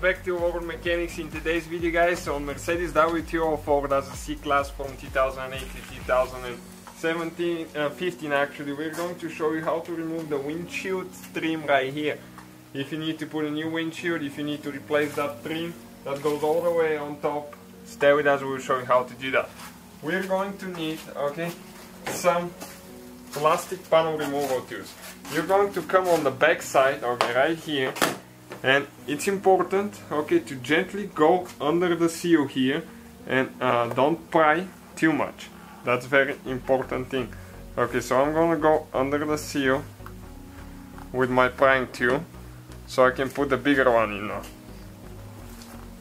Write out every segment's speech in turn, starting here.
back to World Mechanics. In today's video, guys, on Mercedes W204, that's a C-Class from 2008 to 2015 actually, we're going to show you how to remove the windshield trim right here. If you need to put a new windshield, if you need to replace that trim that goes all the way on top, stay with us, we'll show you how to do that. We're going to need, okay, some plastic panel removal tools. You're going to come on the back side, okay, right here, and it's important, okay, to gently go under the seal here and don't pry too much. That's very important thing. Okay, so I'm gonna go under the seal with my prying tool so I can put the bigger one in now.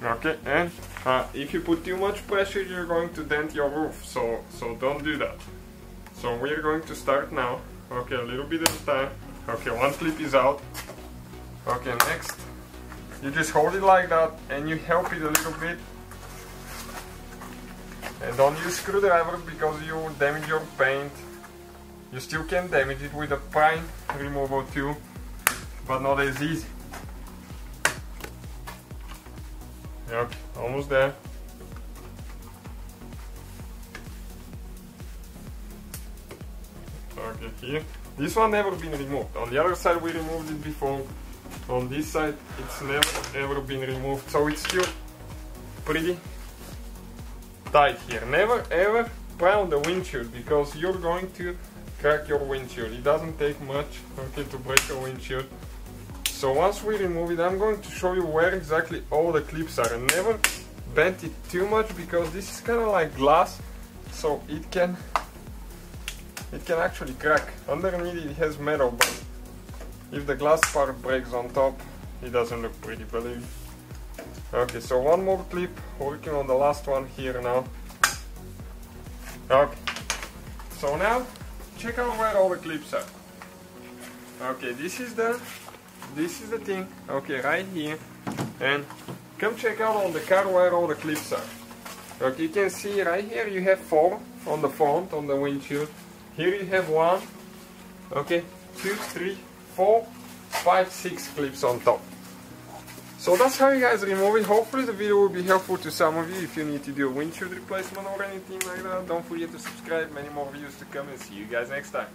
Okay, and if you put too much pressure, you're going to dent your roof, so don't do that. So we're going to start now. Okay, a little bit at a time. Okay, one clip is out. Okay, next, you just hold it like that and you help it a little bit. And don't use screwdriver because you will damage your paint. You still can damage it with a pry removal tool, but not as easy. Yep, almost there. Okay, here. This one never been removed. On the other side we removed it before. On this side it's never ever been removed, so it's still pretty tight here. Never ever pry on the windshield because you're going to crack your windshield. It doesn't take much, okay, to break your windshield. So once we remove it, I'm going to show you where exactly all the clips are, and never bend it too much because this is kind of like glass, so it can actually crack. Underneath it has metal, but if the glass part breaks on top, it doesn't look pretty, believe me. Okay, so one more clip, working on the last one here now. Okay, so now check out where all the clips are. Okay, this is the thing, okay, right here. And come check out on the car where all the clips are. Okay, you can see right here you have 4 on the front, on the windshield. Here you have 1, okay, 2, 3, 4, 5, 6 clips on top. So that's how you guys remove it. Hopefully the video will be helpful to some of you. If you need to do a windshield replacement or anything like that, don't forget to subscribe. Many more videos to come, and see you guys next time.